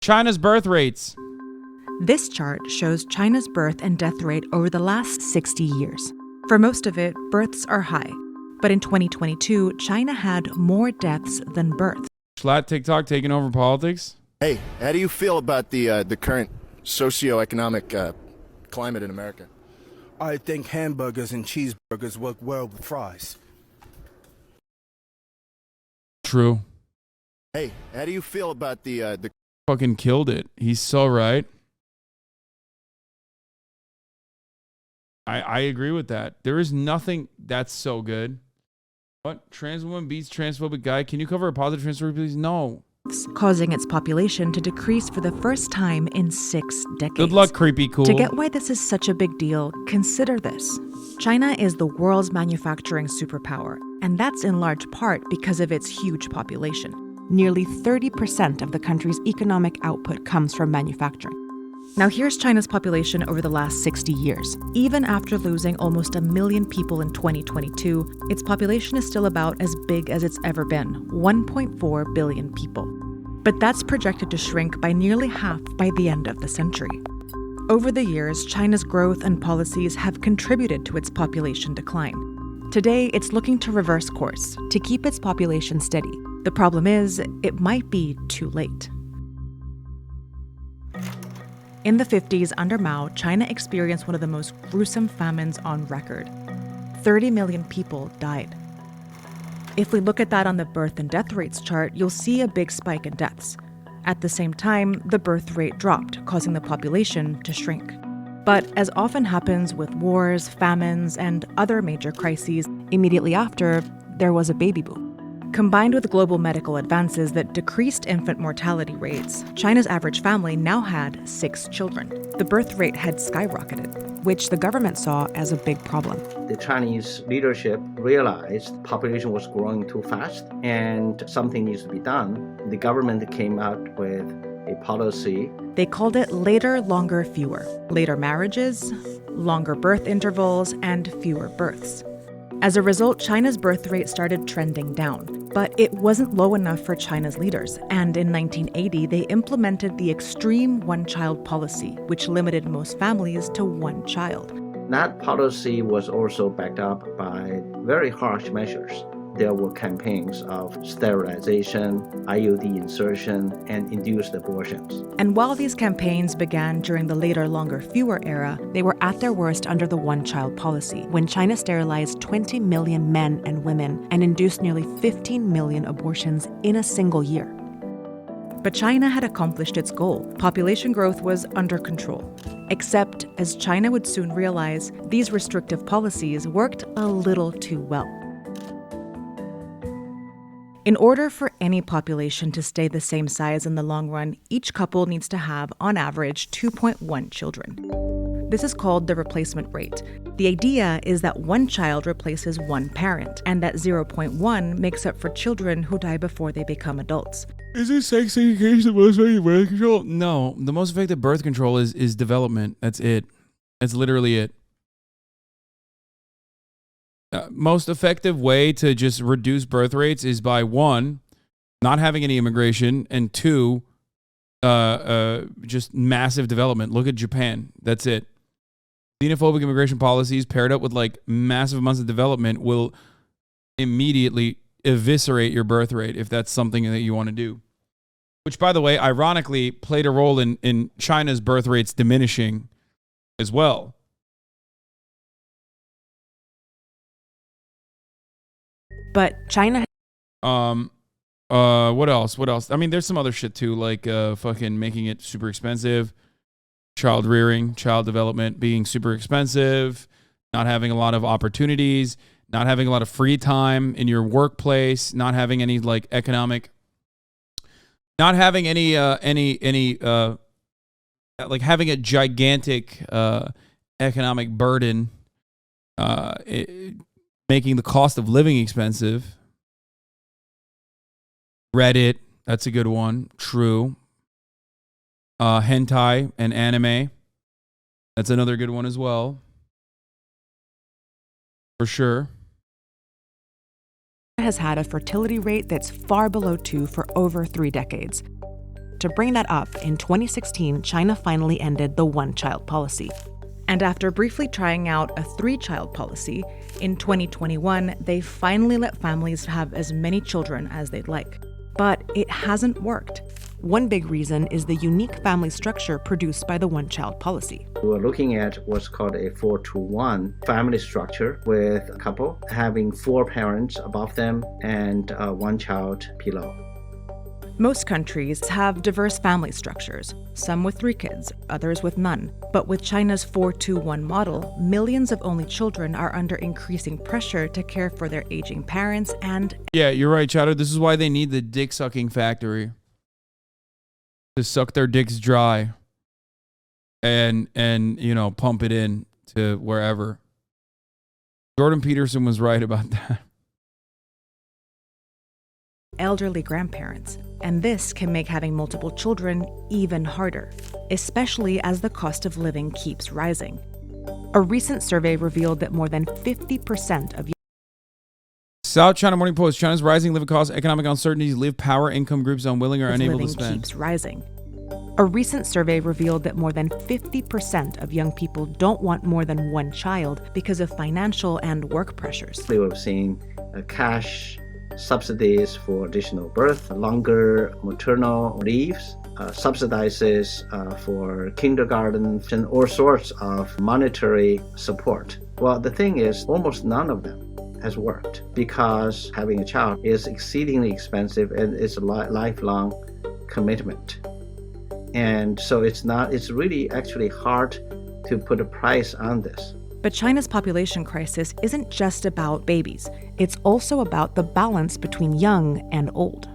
China's birth rates. This chart shows China's birth and death rate over the last 60 years. For most of it, births are high. But in 2022, China had more deaths than births. Schlatt TikTok taking over politics. Hey, how do you feel about the current socioeconomic climate in America? I think hamburgers and cheeseburgers work well with fries. True. Hey, how do you feel about the Fucking killed it. He's so right. I agree with that. There is nothing that's so good. What? Trans woman beats transphobic guy. Can you cover a positive trans story, please? No. Causing its population to decrease for the first time in 6 decades. Good luck, creepy cool. To get why this is such a big deal, consider this. China is the world's manufacturing superpower, and that's in large part because of its huge population. Nearly 30% of the country's economic output comes from manufacturing. Now here's China's population over the last 60 years. Even after losing almost 1 million people in 2022, its population is still about as big as it's ever been, 1.4 billion people. But that's projected to shrink by nearly half by the end of the century. Over the years, China's growth and policies have contributed to its population decline. Today, it's looking to reverse course, to keep its population steady. The problem is, it might be too late. In the 50s, under Mao, China experienced one of the most gruesome famines on record. 30 million people died. If we look at that on the birth and death rates chart, you'll see a big spike in deaths. At the same time, the birth rate dropped, causing the population to shrink. But as often happens with wars, famines, and other major crises, immediately after, there was a baby boom. Combined with global medical advances that decreased infant mortality rates, China's average family now had 6 children. The birth rate had skyrocketed, which the government saw as a big problem. The Chinese leadership realized the population was growing too fast and something needs to be done. The government came out with a policy. They called it later, longer, fewer. Later marriages, longer birth intervals, and fewer births. As a result, China's birth rate started trending down. But it wasn't low enough for China's leaders, and in 1980, they implemented the extreme one-child policy, which limited most families to 1 child. That policy was also backed up by very harsh measures. There were campaigns of sterilization, IUD insertion, and induced abortions. And while these campaigns began during the later, longer, fewer era, they were at their worst under the one-child policy, when China sterilized 20 million men and women and induced nearly 15 million abortions in a single year. But China had accomplished its goal. Population growth was under control. Except, as China would soon realize, these restrictive policies worked a little too well. In order for any population to stay the same size in the long run, each couple needs to have, on average, 2.1 children. This is called the replacement rate. The idea is that 1 child replaces 1 parent, and that 0.1 makes up for children who die before they become adults. Isn't sex education the most effective birth control? No, the most effective birth control is development. That's it. That's literally it. Most effective way to just reduce birth rates is by 1, not having any immigration, and 2, just massive development. Look at Japan. That's it. Xenophobic immigration policies paired up with like massive amounts of development will immediately eviscerate your birth rate if that's something that you want to do. Which, by the way, ironically played a role in China's birth rates diminishing as well. But China... What else? I mean, there's some other shit too, like fucking making it super expensive, child rearing, child development being super expensive, not having a lot of opportunities, not having a lot of free time in your workplace, not having any like economic, not having any like having a gigantic economic burden, making the cost of living expensive. Reddit, that's a good one. True. Hentai and anime, that's another good one as well. For sure. Has had a fertility rate that's far below 2 for over 3 decades. To bring that up, in 2016, China finally ended the one-child policy. And after briefly trying out a three-child policy, in 2021, they finally let families have as many children as they'd like. But it hasn't worked. One big reason is the unique family structure produced by the one-child policy. We were looking at what's called a 4-to-1 family structure, with a couple having 4 parents above them and one child below. Most countries have diverse family structures, some with 3 kids, others with none. But with China's 4-to-1 model, millions of only children are under increasing pressure to care for their aging parents and... Yeah, you're right, Chowder. This is why they need the dick-sucking factory. To suck their dicks dry and you know, pump it in to wherever. Jordan Peterson was right about that. Elderly grandparents, and this can make having multiple children even harder, especially as the cost of living keeps rising. A recent survey revealed that more than 50% of South China Morning Post: China's rising living costs, economic uncertainties leave power income groups unwilling or unable to spend. Keeps rising. A recent survey revealed that more than 50% of young people don't want more than one child because of financial and work pressures. We've seen cash subsidies for additional birth, longer maternal leaves, subsidizes for kindergarten, and all sorts of monetary support. Well, the thing is, almost none of them has worked because having a child is exceedingly expensive and it's a lifelong commitment. And so it's really actually hard to put a price on this. But China's population crisis isn't just about babies. It's also about the balance between young and old.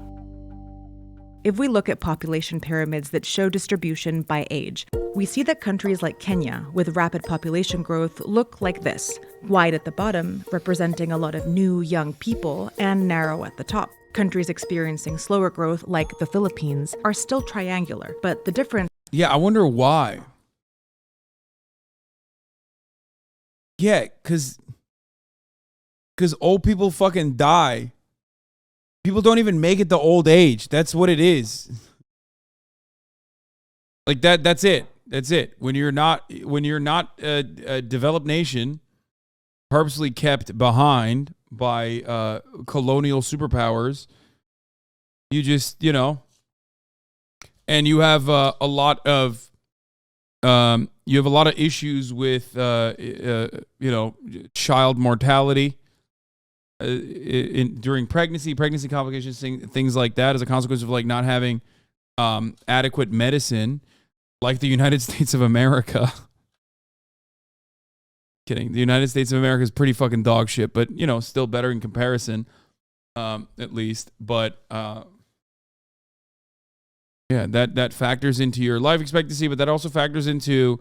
If we look at population pyramids that show distribution by age, we see that countries like Kenya, with rapid population growth, look like this: wide at the bottom, representing a lot of new young people, and narrow at the top. Countries experiencing slower growth, like the Philippines, are still triangular, but the difference... Yeah, I wonder why. Yeah, because old people fucking die. People don't even make it to old age. That's what it is. Like that's it. That's it. When you're not a developed nation, purposely kept behind by colonial superpowers, you just, you know, and you have a lot of issues with you know, child mortality during pregnancy complications, things like that, as a consequence of like not having adequate medicine, like the United States of America. Kidding. The United States of America is pretty fucking dog shit, but you know, still better in comparison, at least. But yeah, that factors into your life expectancy, but that also factors into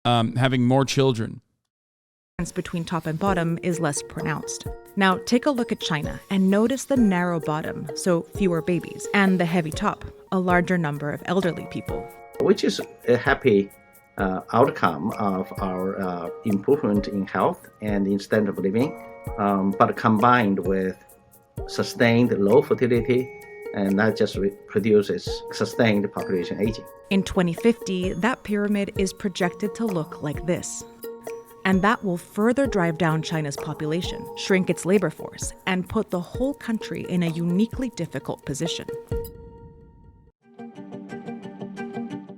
having more children. Between top and bottom is less pronounced. Now take a look at China and notice the narrow bottom, so fewer babies, and the heavy top, a larger number of elderly people. Which is a happy outcome of our improvement in health and in standard of living, but combined with sustained low fertility, and that just produces sustained population aging. In 2050, that pyramid is projected to look like this. And that will further drive down China's population, shrink its labor force, and put the whole country in a uniquely difficult position.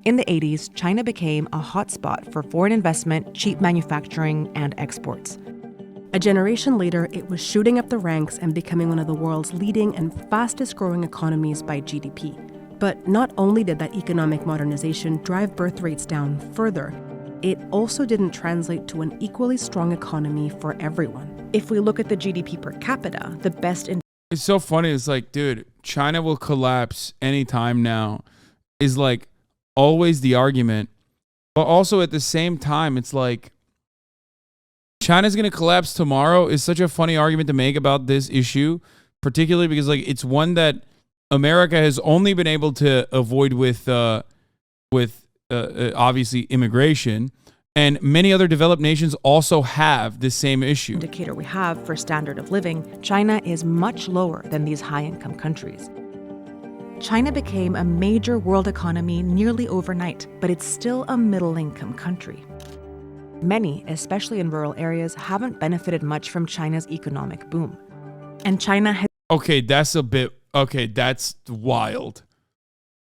In the 80s, China became a hotspot for foreign investment, cheap manufacturing, and exports. A generation later, it was shooting up the ranks and becoming one of the world's leading and fastest-growing economies by GDP. But not only did that economic modernization drive birth rates down further, it also didn't translate to an equally strong economy for everyone. If we look at the GDP per capita, the best in... It's so funny. It's like, dude, China will collapse anytime now is like always the argument. But also at the same time, it's like China's going to collapse tomorrow is such a funny argument to make about this issue, particularly because like it's one that America has only been able to avoid with obviously immigration, and many other developed nations also have this same issue. Indicator we have for standard of living, China is much lower than these high-income countries. China became a major world economy nearly overnight, but it's still a middle-income country. Many, especially in rural areas, haven't benefited much from China's economic boom. And China has... Okay, that's that's wild.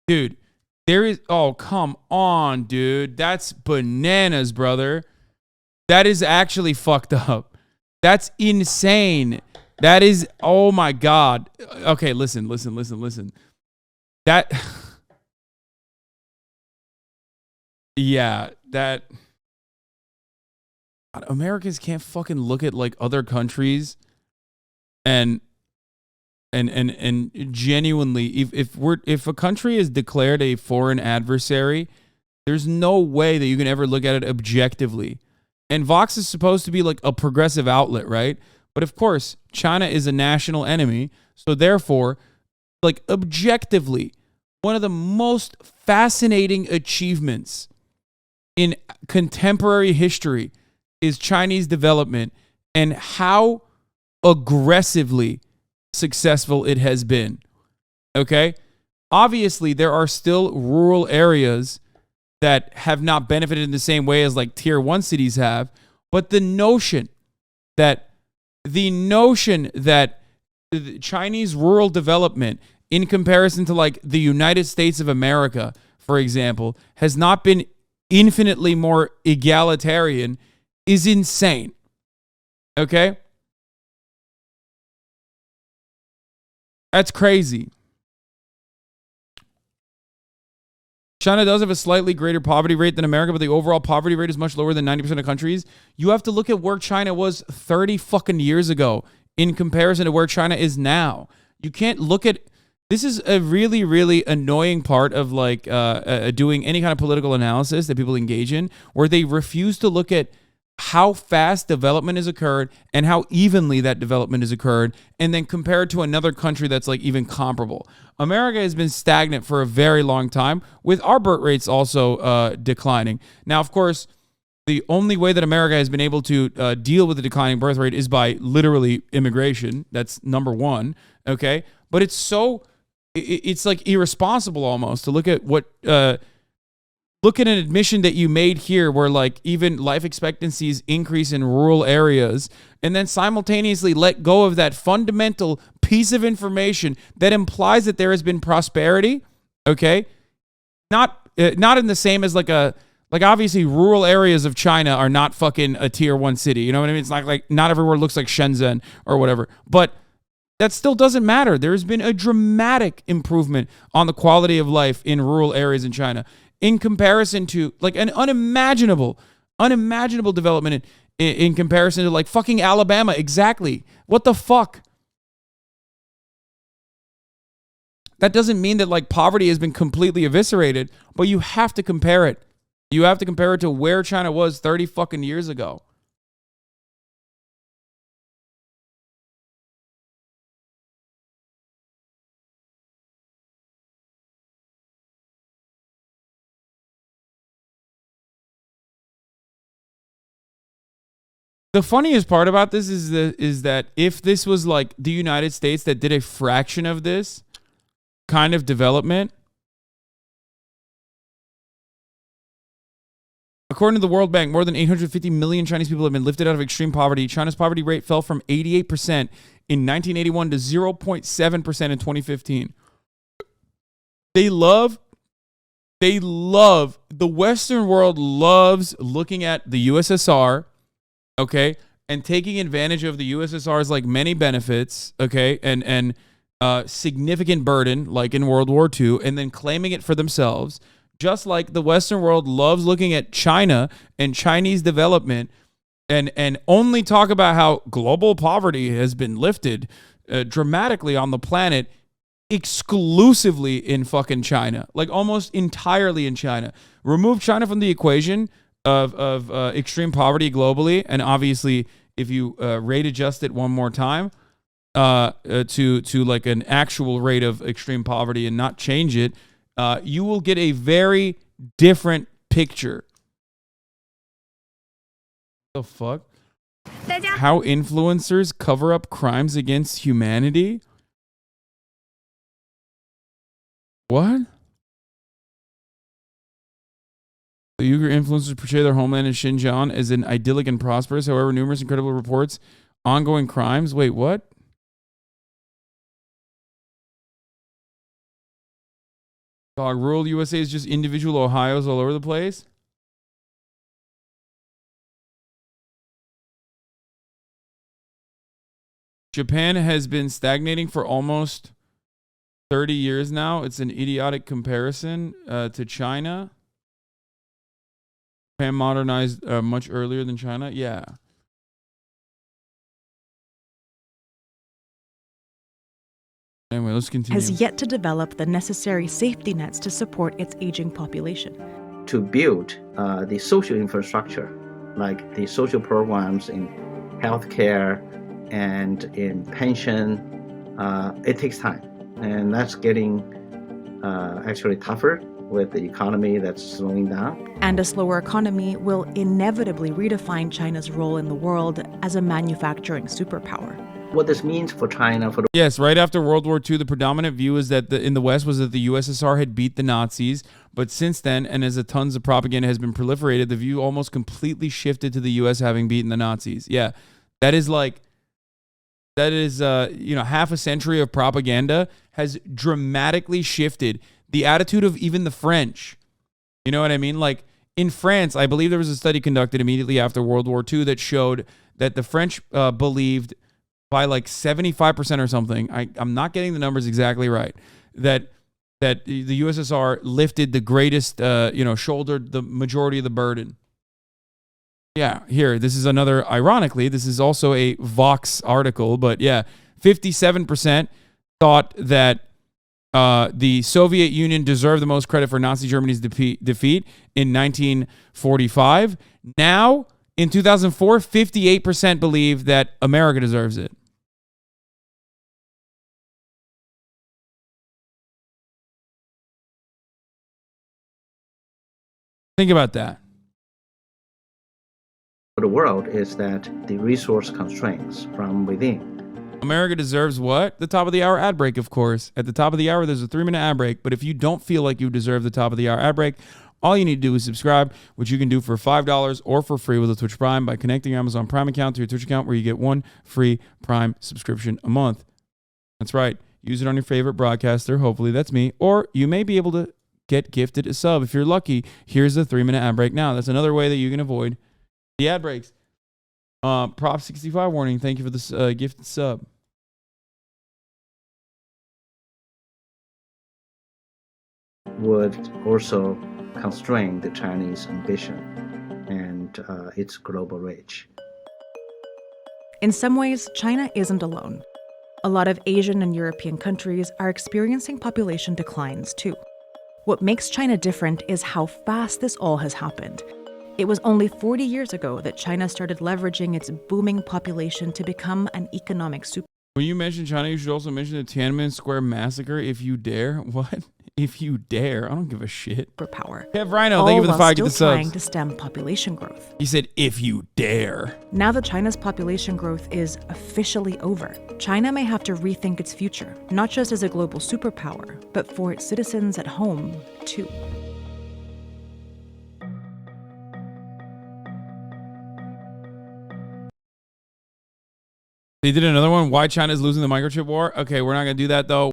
Dude, oh, come on, dude. That's bananas, brother. That is actually fucked up. That's insane. That is, oh my God. Okay, listen. That, yeah, that, Americans can't fucking look at like other countries and genuinely, if a country is declared a foreign adversary, there's no way that you can ever look at it objectively. And Vox is supposed to be like a progressive outlet, right? But of course, China is a national enemy. So therefore, like objectively, one of the most fascinating achievements in contemporary history is Chinese development and how aggressively successful it has been. Okay? Obviously, there are still rural areas that have not benefited in the same way as like tier 1 cities have, but the notion that the Chinese rural development in comparison to like the United States of America, for example, has not been infinitely more egalitarian is insane. Okay? That's crazy. China does have a slightly greater poverty rate than America, but the overall poverty rate is much lower than 90% of countries. You have to look at where China was 30 fucking years ago in comparison to where China is now. You can't look at... This is a really, really annoying part of like doing any kind of political analysis that people engage in, where they refuse to look at how fast development has occurred and how evenly that development has occurred, and then compare it to another country that's like even comparable. America has been stagnant for a very long time, with our birth rates also declining. Now, of course, the only way that America has been able to deal with the declining birth rate is by literally immigration. That's number one, okay? But it's like irresponsible almost to look at what... Look at an admission that you made here where like even life expectancies increase in rural areas, and then simultaneously let go of that fundamental piece of information that implies that there has been prosperity, okay? Not in the same as like obviously rural areas of China are not fucking a tier 1 city. You know what I mean? It's like not everywhere looks like Shenzhen or whatever. But that still doesn't matter. There's been a dramatic improvement on the quality of life in rural areas in China, in comparison to like an unimaginable development in comparison to like fucking Alabama. Exactly. What the fuck? That doesn't mean that like poverty has been completely eviscerated, but you have to compare it. You have to compare it to where China was 30 fucking years ago. The funniest part about this is that if this was like the United States that did a fraction of this kind of development, according to the World Bank, more than 850 million Chinese people have been lifted out of extreme poverty. China's poverty rate fell from 88% in 1981 to 0.7% in 2015. The Western world loves looking at the USSR, okay, and taking advantage of the USSR's like many benefits, okay, and significant burden like in World War II, and then claiming it for themselves. Just like the Western world loves looking at China and Chinese development and only talk about how global poverty has been lifted dramatically on the planet exclusively in fucking China, like almost entirely in China. Remove China from the equation of extreme poverty globally, and obviously if you rate adjust it one more time to like an actual rate of extreme poverty and not change it, you will get a very different picture. The fuck? How influencers cover up crimes against humanity? What? The Uyghur influencers portray their homeland in Xinjiang as an idyllic and prosperous. However, numerous incredible reports, ongoing crimes. Wait, what? Dog, rural USA is just individual Ohios all over the place. Japan has been stagnating for almost 30 years now. It's an idiotic comparison to China. Japan modernized much earlier than China. Yeah. Anyway, let's continue. Has yet to develop the necessary safety nets to support its aging population. To build the social infrastructure, like the social programs in healthcare and in pension, it takes time. And that's getting actually tougher with the economy that's slowing down. And a slower economy will inevitably redefine China's role in the world as a manufacturing superpower. What this means for China, for the Yes, right after World War II, the predominant view is that in the West was that the USSR had beat the Nazis. But since then, and as tons of propaganda has been proliferated, the view almost completely shifted to the U.S. having beaten the Nazis. Yeah, that is half a century of propaganda has dramatically shifted the attitude of even the French. You know what I mean? Like in France, I believe there was a study conducted immediately after World War II that showed that the French believed by like 75% or something, I'm not getting the numbers exactly right, that the USSR lifted the greatest, shouldered the majority of the burden. Yeah, here, this is another, ironically, this is also a Vox article, but yeah, 57% thought that the Soviet Union deserved the most credit for Nazi Germany's defeat in 1945. Now, in 2004, 58% believe that America deserves it. Think about that. For the world is that the resource constraints from within. America deserves what? The top of the hour ad break, of course. At the top of the hour, there's a 3-minute ad break. But if you don't feel like you deserve the top of the hour ad break, all you need to do is subscribe, which you can do for $5 or for free with a Twitch Prime by connecting your Amazon Prime account to your Twitch account, where you get 1 free Prime subscription a month. That's right. Use it on your favorite broadcaster. Hopefully that's me. Or you may be able to get gifted a sub. If you're lucky, here's a 3-minute ad break now. That's another way that you can avoid the ad breaks. Prop 65 warning. Thank you for this gifted sub. Would also constrain the Chinese ambition and its global reach. In some ways, China isn't alone. A lot of Asian and European countries are experiencing population declines too. What makes China different is how fast this all has happened. It was only 40 years ago that China started leveraging its booming population to become an economic superpower. When you mention China, you should also mention the Tiananmen Square massacre, if you dare. What? If you dare? I don't give a shit. Kev Rhino, thank you for the 5 gifted subs. Trying to stem population growth. He said, if you dare. Now that China's population growth is officially over, China may have to rethink its future, not just as a global superpower, but for its citizens at home, too. They did another one. Why China is losing the microchip war? Okay, we're not going to do that, though.